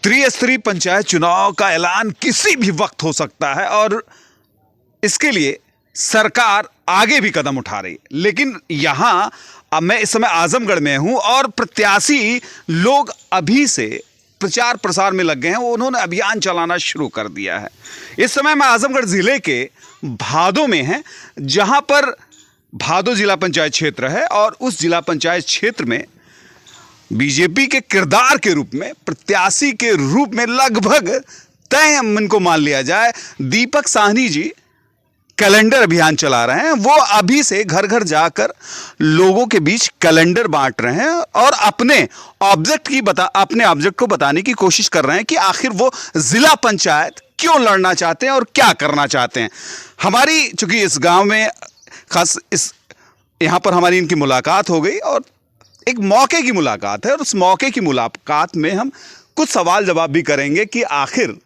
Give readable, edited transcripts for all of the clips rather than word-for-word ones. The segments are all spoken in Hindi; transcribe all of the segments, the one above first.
त्रिस्तरीय पंचायत चुनाव का ऐलान किसी भी वक्त हो सकता है और इसके लिए सरकार आगे भी कदम उठा रही है। लेकिन यहां अब मैं इस समय आजमगढ़ में हूं और प्रत्याशी लोग अभी से प्रचार प्रसार में लग गए हैं। उन्होंने अभियान चलाना शुरू कर दिया है। इस समय मैं आजमगढ़ जिले के भादो में हैं, जहां पर भादो जिला पंचायत क्षेत्र है और उस जिला पंचायत क्षेत्र में बीजेपी के किरदार के रूप में, प्रत्याशी के रूप में लगभग तय इनको मान लिया जाए, दीपक साहनी जी कैलेंडर अभियान चला रहे हैं। वो अभी से घर घर जाकर लोगों के बीच कैलेंडर बांट रहे हैं और अपने ऑब्जेक्ट को बताने की कोशिश कर रहे हैं कि आखिर वो जिला पंचायत क्यों लड़ना चाहते हैं और क्या करना चाहते हैं। हमारी चूंकि इस गांव में खास यहां पर हमारी इनकी मुलाकात हो गई और एक मौके की मुलाकात है और उस मौके की मुलाकात में हम कुछ सवाल जवाब भी करेंगे कि आखिर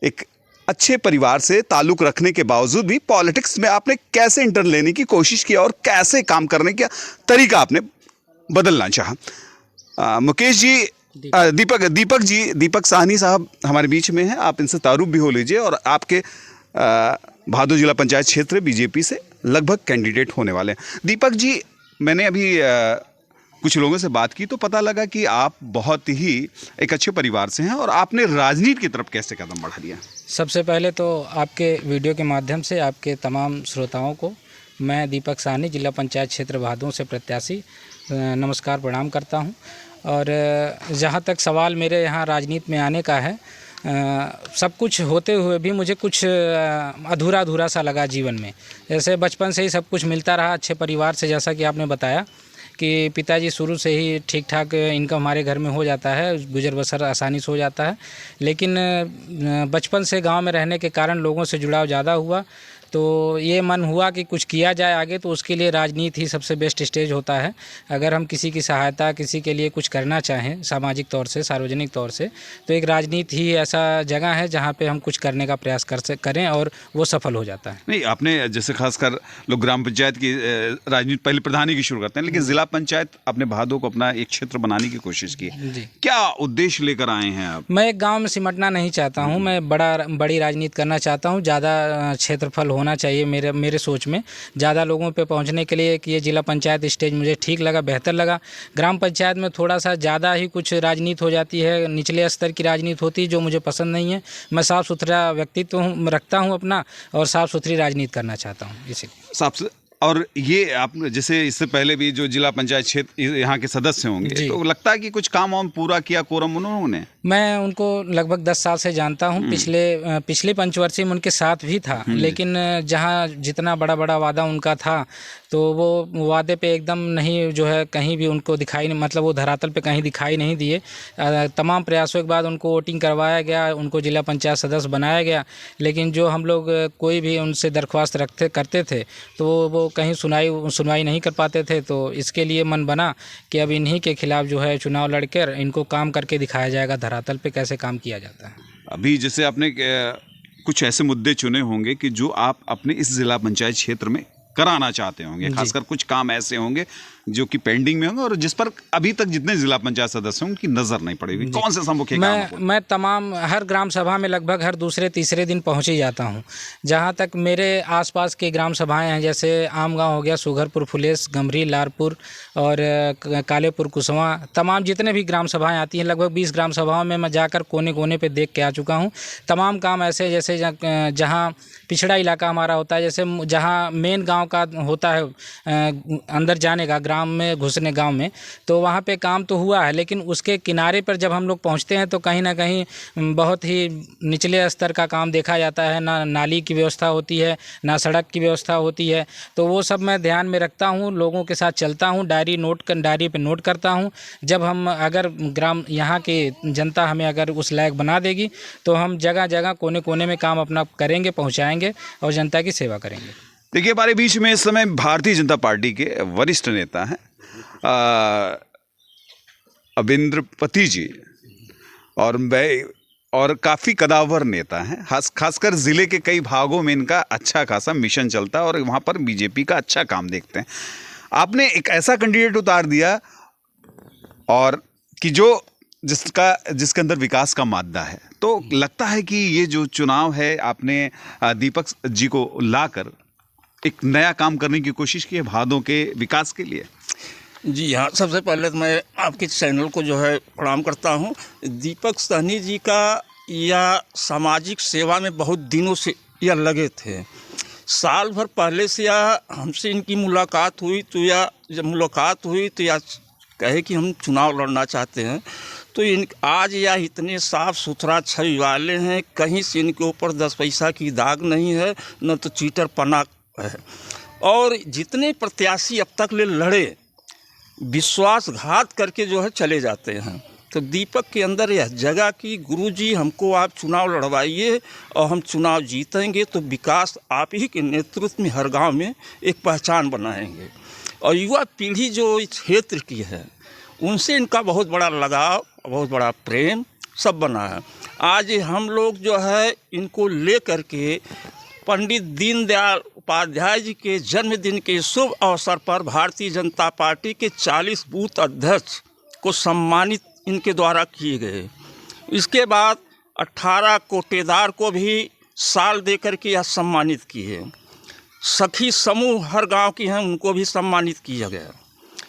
एक अच्छे परिवार से ताल्लुक रखने के बावजूद भी पॉलिटिक्स में आपने कैसे इंटर लेने की कोशिश की और कैसे काम करने का तरीका आपने बदलना चाहा। मुकेश जी, दीपक साहनी साहब हमारे बीच में हैं। आप इनसे तारुफ भी हो लीजिए और आपके भादो जिला पंचायत क्षेत्र बीजेपी से लगभग कैंडिडेट होने वाले हैं। दीपक जी, मैंने अभी कुछ लोगों से बात की तो पता लगा कि आप बहुत ही एक अच्छे परिवार से हैं और आपने राजनीति की तरफ कैसे कदम बढ़ा लिया। सबसे पहले तो आपके वीडियो के माध्यम से आपके तमाम श्रोताओं को मैं दीपक साहनी जिला पंचायत क्षेत्र भादों से प्रत्याशी नमस्कार प्रणाम करता हूं। और जहां तक सवाल मेरे यहां राजनीति में आने का है, सब कुछ होते हुए भी मुझे कुछ अधूरा सा लगा जीवन में। जैसे बचपन से ही सब कुछ मिलता रहा अच्छे परिवार से, जैसा कि आपने बताया कि पिताजी शुरू से ही ठीक ठाक इनकम हमारे घर में हो जाता है, गुजर बसर आसानी से हो जाता है। लेकिन बचपन से गांव में रहने के कारण लोगों से जुड़ाव ज़्यादा हुआ, तो ये मन हुआ कि कुछ किया जाए आगे, तो उसके लिए राजनीति ही सबसे बेस्ट स्टेज होता है। अगर हम किसी की सहायता, किसी के लिए कुछ करना चाहें सामाजिक तौर से, सार्वजनिक तौर से, तो एक राजनीति ही ऐसा जगह है जहाँ पे हम कुछ करने का प्रयास करें और वो सफल हो जाता है। नहीं, आपने जैसे खासकर लोग ग्राम पंचायत की राजनीति पहले प्रधानी की शुरू करते हैं, लेकिन जिला पंचायत अपने भादो को अपना एक क्षेत्र बनाने की कोशिश की। क्या उद्देश्य लेकर आए हैं आप? मैं एक गाँव में सिमटना नहीं चाहता हूँ, मैं बड़ी राजनीति करना चाहता हूँ। ज़्यादा क्षेत्रफल होना चाहिए मेरे सोच में, ज़्यादा लोगों पे पहुंचने के लिए। कि ये जिला पंचायत स्टेज मुझे ठीक लगा, बेहतर लगा। ग्राम पंचायत में थोड़ा सा ज़्यादा ही कुछ राजनीति हो जाती है, निचले स्तर की राजनीति होती है, जो मुझे पसंद नहीं है। मैं साफ़ सुथरा व्यक्तित्व रखता हूँ अपना और साफ़ सुथरी राजनीति करना चाहता हूँ इसीलिए। और ये आप जैसे इससे पहले भी जो जिला पंचायत क्षेत्र यहाँ के सदस्य होंगे, तो लगता है कि कुछ काम वाम पूरा किया कोरम उन्होंने? मैं उनको लगभग 10 साल से जानता हूं। पिछले पंचवर्षीय में उनके साथ भी था, लेकिन जहां जितना बड़ा वादा उनका था, तो वो वादे पे एकदम नहीं, जो है कहीं भी उनको दिखाई नहीं, मतलब वो धरातल पे कहीं दिखाई नहीं दिए। तमाम प्रयासों के बाद उनको वोटिंग करवाया गया, उनको जिला पंचायत सदस्य बनाया गया, लेकिन जो हम लोग कोई भी उनसे दरख्वास्त करते थे तो वो कहीं सुनवाई नहीं कर पाते थे। तो इसके लिए मन बना कि अब इन्हीं के खिलाफ जो है चुनाव लड़कर इनको काम करके दिखाया जाएगा धरातल पे कैसे काम किया जाता है। अभी जैसे आपने कुछ ऐसे मुद्दे चुने होंगे कि जो आप अपने इस जिला पंचायत क्षेत्र में कराना चाहते होंगे, खासकर कुछ काम ऐसे होंगे जो कि पेंडिंग में होंगे और जिस पर अभी तक जितने जिला पंचायत सदस्य हैं उनकी नजर नहीं पड़ी हुई। कौन से मुख्य काम? मैं तमाम हर ग्राम सभा में लगभग हर दूसरे तीसरे दिन पहुंच ही जाता हूं। जहां तक मेरे आसपास के ग्राम सभाएं हैं, जैसे आम गाँव हो गया, सुघरपुर, फुलेस, गमरी, लारपुर और कालेपुर, कुसवा, तमाम जितने भी ग्राम सभाएँ आती हैं, लगभग 20 ग्राम सभाओं में मैं जाकर कोने कोने पर देख के आ चुका हूँ। तमाम काम ऐसे, जैसे जहाँ पिछड़ा इलाका हमारा होता है, जैसे जहाँ मेन गाँव का होता है अंदर जाने का, ग्राम में घुसने गांव में, तो वहाँ पे काम तो हुआ है, लेकिन उसके किनारे पर जब हम लोग पहुँचते हैं तो कहीं ना कहीं बहुत ही निचले स्तर का काम देखा जाता है। ना नाली की व्यवस्था होती है, ना सड़क की व्यवस्था होती है। तो वो सब मैं ध्यान में रखता हूँ, लोगों के साथ चलता हूँ, डायरी पे नोट करता हूँ। जब हम अगर ग्राम यहाँ की जनता हमें अगर उस लायक बना देगी तो हम जगह जगह कोने कोने में काम अपना करेंगे, पहुँचाएँगे और जनता की सेवा करेंगे। देखिए, हमारे बीच में इस समय भारतीय जनता पार्टी के वरिष्ठ नेता हैं अविंद्रपति जी, और काफ़ी कदावर नेता हैं। खासकर ज़िले के कई भागों में इनका अच्छा खासा मिशन चलता है और वहाँ पर बीजेपी का अच्छा काम देखते हैं। आपने एक ऐसा कैंडिडेट उतार दिया और कि जो जिसके अंदर विकास का मादा है। तो लगता है कि ये जो चुनाव है, आपने दीपक जी को लाकर एक नया काम करने की कोशिश की है भादों के विकास के लिए। जी हाँ, सबसे पहले तो मैं आपके चैनल को जो है प्रणाम करता हूँ। दीपक साहनी जी का यह सामाजिक सेवा में बहुत दिनों से यह लगे थे। साल भर पहले से या हमसे इनकी मुलाकात हुई तो या जब मुलाकात हुई तो या कहे कि हम चुनाव लड़ना चाहते हैं, तो आज या इतने साफ़ सुथरा छवि वाले हैं, कहीं से इनके ऊपर 10 पैसा की दाग नहीं है, न तो चीटर पना है। और जितने प्रत्याशी अब तक ले लड़े विश्वासघात करके जो है चले जाते हैं। तो दीपक के अंदर यह जगह कि गुरुजी हमको आप चुनाव लड़वाइए और हम चुनाव जीतेंगे तो विकास आप ही के नेतृत्व में हर गांव में एक पहचान बनाएंगे। और युवा पीढ़ी जो इस क्षेत्र की है उनसे इनका बहुत बड़ा लगाव, बहुत बड़ा प्रेम सब बना है। आज हम लोग जो है इनको ले करके पंडित दीनदयाल उपाध्याय जी के जन्मदिन के शुभ अवसर पर भारतीय जनता पार्टी के 40 बूथ अध्यक्ष को सम्मानित इनके द्वारा किए गए। इसके बाद 18 कोटेदार को भी साल देकर के यह सम्मानित किए। सखी समूह हर गांव की हैं, उनको भी सम्मानित किया गया।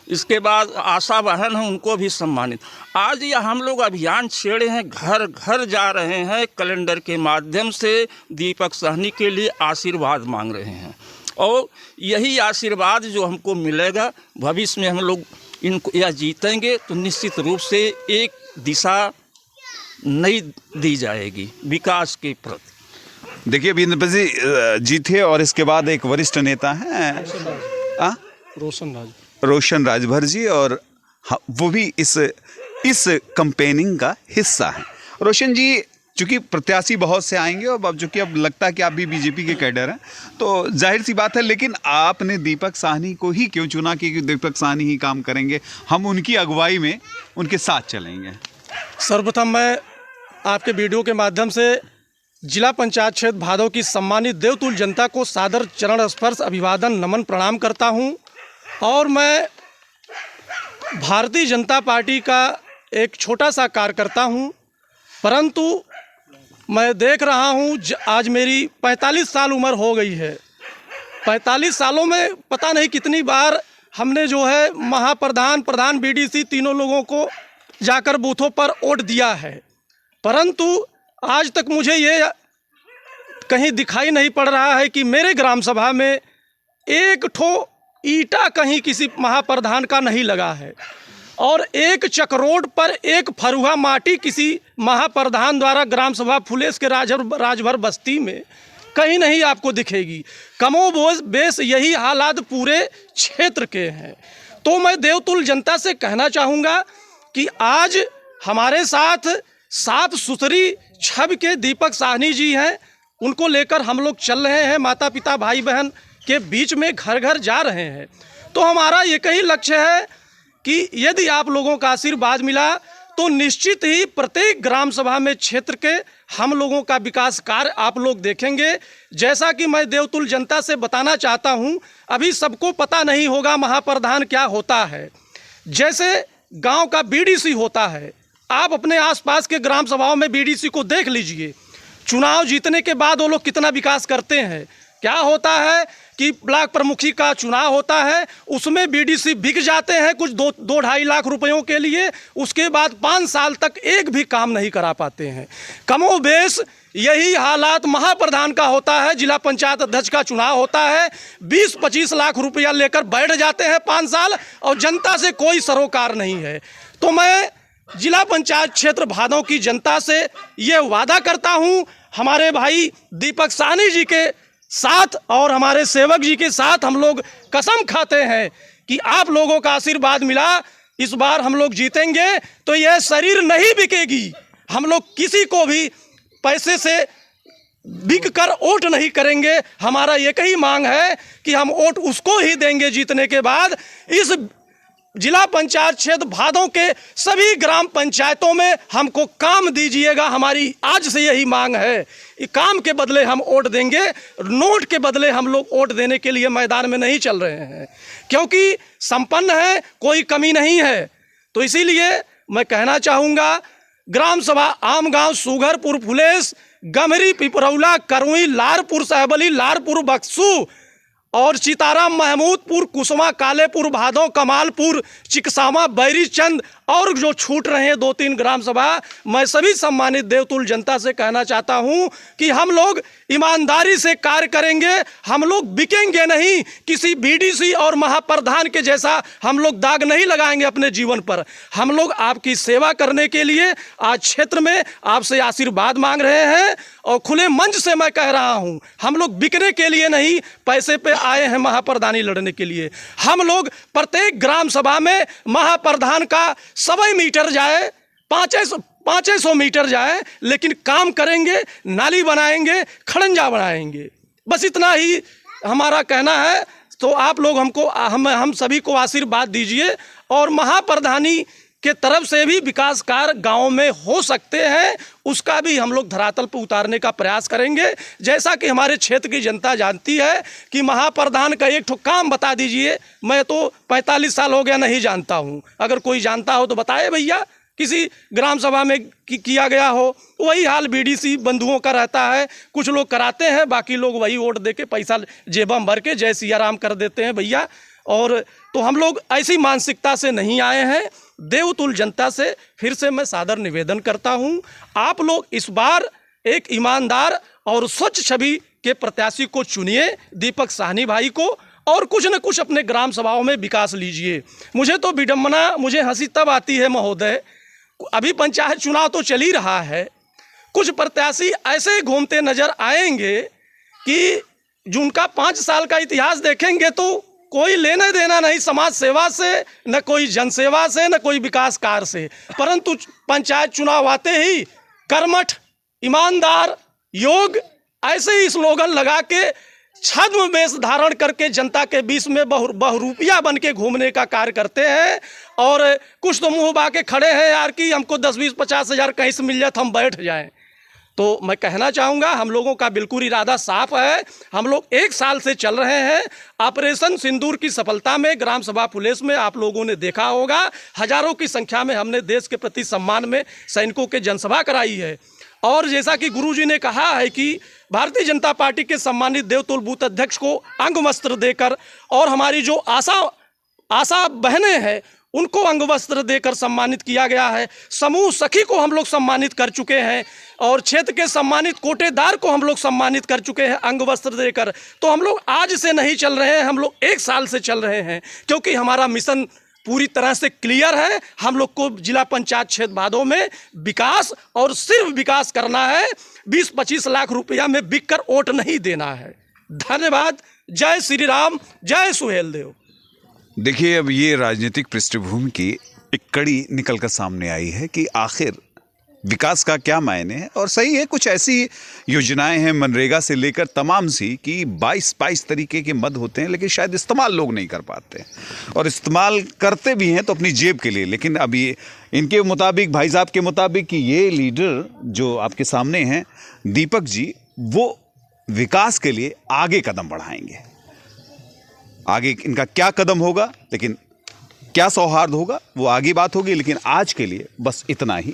इसके बाद आशा बहन हैं, उनको भी सम्मानित। आज यह हम लोग अभियान छेड़े हैं, घर घर जा रहे हैं, कैलेंडर के माध्यम से दीपक साहनी के लिए आशीर्वाद मांग रहे हैं। और यही आशीर्वाद जो हमको मिलेगा, भविष्य में हम लोग इनको या जीतेंगे तो निश्चित रूप से एक दिशा नई दी जाएगी विकास के प्रति। देखिए, अभी जी जीते और इसके बाद एक वरिष्ठ नेता हैं रोशन राजभर जी, और वो भी इस कैंपेनिंग का हिस्सा हैं। रोशन जी, चूँकि प्रत्याशी बहुत से आएंगे और अब चूँकि अब लगता है कि आप भी बीजेपी के कैडर हैं, तो जाहिर सी बात है, लेकिन आपने दीपक साहनी को ही क्यों चुना कि दीपक साहनी ही काम करेंगे, हम उनकी अगुवाई में उनके साथ चलेंगे? सर्वप्रथम मैं आपके वीडियो के माध्यम से जिला पंचायत क्षेत्र भादों की सम्मानित देवतुल्य जनता को सादर चरण स्पर्श अभिवादन नमन प्रणाम करता हूं। और मैं भारतीय जनता पार्टी का एक छोटा सा कार्यकर्ता हूं, परंतु मैं देख रहा हूं आज मेरी 45 साल उम्र हो गई है। 45 सालों में पता नहीं कितनी बार हमने जो है महाप्रधान, प्रधान, बीडीसी तीनों लोगों को जाकर बूथों पर वोट दिया है, परंतु आज तक मुझे ये कहीं दिखाई नहीं पड़ रहा है कि मेरे ग्राम सभा में एक ठो ईंटा कहीं किसी महाप्रधान का नहीं लगा है, और एक चकरोड पर एक फरुहा माटी किसी महाप्रधान द्वारा ग्राम सभा फुलेस के राजभर बस्ती में कहीं नहीं आपको दिखेगी। कमोबेश बेस यही हालात पूरे क्षेत्र के हैं। तो मैं देवतुल्य जनता से कहना चाहूँगा कि आज हमारे साथ साफ सुथरी छवि के दीपक साहनी जी हैं, उनको लेकर हम लोग चल रहे हैं, माता पिता भाई बहन के बीच में घर घर जा रहे हैं। तो हमारा एक ही लक्ष्य है कि यदि आप लोगों का आशीर्वाद मिला तो निश्चित ही प्रत्येक ग्राम सभा में क्षेत्र के हम लोगों का विकास कार्य आप लोग देखेंगे। जैसा कि मैं देवतुल्य जनता से बताना चाहता हूं, अभी सबको पता नहीं होगा महाप्रधान क्या होता है। जैसे गांव का बीडीसी होता है, आप अपने आसपास के ग्राम सभाओं में बीडीसी को देख लीजिए, चुनाव जीतने के बाद वो लोग कितना विकास करते हैं। क्या होता है कि ब्लॉक प्रमुखी का चुनाव होता है, उसमें बीडीसी बिक जाते हैं कुछ 2-2.5 लाख रुपयों के लिए, उसके बाद 5 साल तक एक भी काम नहीं करा पाते हैं। कमोबेश यही हालात महाप्रधान का होता है। जिला पंचायत अध्यक्ष का चुनाव होता है, 20-25 लाख रुपया लेकर बैठ जाते हैं 5 साल, और जनता से कोई सरोकार नहीं है। तो मैं जिला पंचायत क्षेत्र भादों की जनता से ये वादा करता हूँ, हमारे भाई दीपक साहनी जी के साथ और हमारे सेवक जी के साथ हम लोग कसम खाते हैं कि आप लोगों का आशीर्वाद मिला, इस बार हम लोग जीतेंगे तो यह शरीर नहीं बिकेगी। हम लोग किसी को भी पैसे से बिक कर वोट नहीं करेंगे। हमारा एक ही मांग है कि हम वोट उसको ही देंगे जीतने के बाद। इस जिला पंचायत क्षेत्र भादों के सभी ग्राम पंचायतों में हमको काम दीजिएगा, हमारी आज से यही मांग है। काम के बदले हम वोट देंगे, नोट के बदले हम लोग वोट देने के लिए मैदान में नहीं चल रहे हैं, क्योंकि संपन्न है, कोई कमी नहीं है। तो इसीलिए मैं कहना चाहूँगा, ग्राम सभा आमगांव, सुघरपुर फुलेस, गमरी, पिपरौला, करुई, लारपुर साहबली, लारपुर बक्सू और सीताराम, महमूदपुर, कुसमा, कालेपुर, भादों, कमालपुर, चिकसामा, बैरीचंद और जो छूट रहे हैं 2-3 ग्राम सभा, मैं सभी सम्मानित देवतुल जनता से कहना चाहता हूं कि हम लोग ईमानदारी से कार्य करेंगे, हम लोग बिकेंगे नहीं, किसी बीडीसी और महाप्रधान के जैसा हम लोग दाग नहीं लगाएंगे अपने जीवन पर। हम लोग आपकी सेवा करने के लिए आज क्षेत्र में आपसे आशीर्वाद मांग रहे हैं और खुले मंच से मैं कह रहा हूं, हम लोग बिकने के लिए नहीं, पैसे पे आए हैं महाप्रधानी लड़ने के लिए। हम लोग प्रत्येक ग्राम सभा में महाप्रधान का 100 मीटर जाए, 500 मीटर जाए, लेकिन काम करेंगे, नाली बनाएंगे, खड़ंजा बनाएंगे, बस इतना ही हमारा कहना है। तो आप लोग हमको हम सभी को आशीर्वाद दीजिए और महाप्रधानी के तरफ से भी विकास कार्य गाँव में हो सकते हैं, उसका भी हम लोग धरातल पर उतारने का प्रयास करेंगे। जैसा कि हमारे क्षेत्र की जनता जानती है कि महाप्रधान का एक ठो काम बता दीजिए, मैं तो 45 साल हो गया नहीं जानता हूं, अगर कोई जानता हो तो बताए भैया, किसी ग्राम सभा में किया गया हो। वही हाल बीडीसी बंधुओं का रहता है, कुछ लोग कराते हैं, बाकी लोग वही वोट दे के पैसा जेबा में भर के जय सिया राम कर देते हैं भैया। और तो हम लोग ऐसी मानसिकता से नहीं आए हैं। देवतुल जनता से फिर से मैं सादर निवेदन करता हूं, आप लोग इस बार एक ईमानदार और स्वच्छ छवि के प्रत्याशी को चुनिए, दीपक साहनी भाई को, और कुछ न कुछ अपने ग्राम सभाओं में विकास लीजिए। मुझे तो विडम्बना, मुझे हंसी तब आती है महोदय, अभी पंचायत चुनाव तो चल ही रहा है, कुछ प्रत्याशी ऐसे घूमते नजर आएंगे कि जिनका 5 साल का इतिहास देखेंगे तो कोई लेना देना नहीं समाज सेवा से, न कोई जनसेवा से, न कोई विकास कार्य से, परंतु पंचायत चुनाव आते ही कर्मठ, ईमानदार, योग ऐसे ही स्लोगन लगा के छद्म वेश धारण करके जनता के बीच में बहुरूपिया बन के घूमने का कार्य करते हैं। और कुछ तो मुंह बाके खड़े हैं यार कि हमको 10-20-50 हज़ार कहीं से मिल जाए तो हम बैठ जाएं। तो मैं कहना चाहूँगा, हम लोगों का बिल्कुल इरादा साफ है। हम लोग 1 साल से चल रहे हैं। ऑपरेशन सिंदूर की सफलता में ग्राम सभा फुलेस में आप लोगों ने देखा होगा, हजारों की संख्या में हमने देश के प्रति सम्मान में सैनिकों के जनसभा कराई है। और जैसा कि गुरुजी ने कहा है कि भारतीय जनता पार्टी के सम्मानित देवतुल बूथ अध्यक्ष को अंग वस्त्र देकर, और हमारी जो आशा बहनें हैं उनको अंग वस्त्र देकर सम्मानित किया गया है। समूह सखी को हम लोग सम्मानित कर चुके हैं और क्षेत्र के सम्मानित कोटेदार को हम लोग सम्मानित कर चुके हैं अंग वस्त्र देकर। तो हम लोग आज से नहीं चल रहे हैं, हम लोग 1 साल से चल रहे हैं, क्योंकि हमारा मिशन पूरी तरह से क्लियर है। हम लोग को जिला पंचायत क्षेत्र भादों में विकास और सिर्फ विकास करना है, 20-25 लाख रुपया में बिक कर वोट नहीं देना है। धन्यवाद। जय श्री राम, जय सुहेल देव। देखिए, अब ये राजनीतिक पृष्ठभूमि की एक कड़ी निकल कर सामने आई है कि आखिर विकास का क्या मायने है। और सही है, कुछ ऐसी योजनाएं हैं मनरेगा से लेकर तमाम सी कि 22 तरीके के मद होते हैं, लेकिन शायद इस्तेमाल लोग नहीं कर पाते, और इस्तेमाल करते भी हैं तो अपनी जेब के लिए। लेकिन अभी इनके मुताबिक, भाई साहब के मुताबिक, कि ये लीडर जो आपके सामने हैं दीपक जी, वो विकास के लिए आगे कदम बढ़ाएंगे। आगे इनका क्या कदम होगा, लेकिन क्या सौहार्द होगा, वो आगे बात होगी। लेकिन आज के लिए बस इतना ही।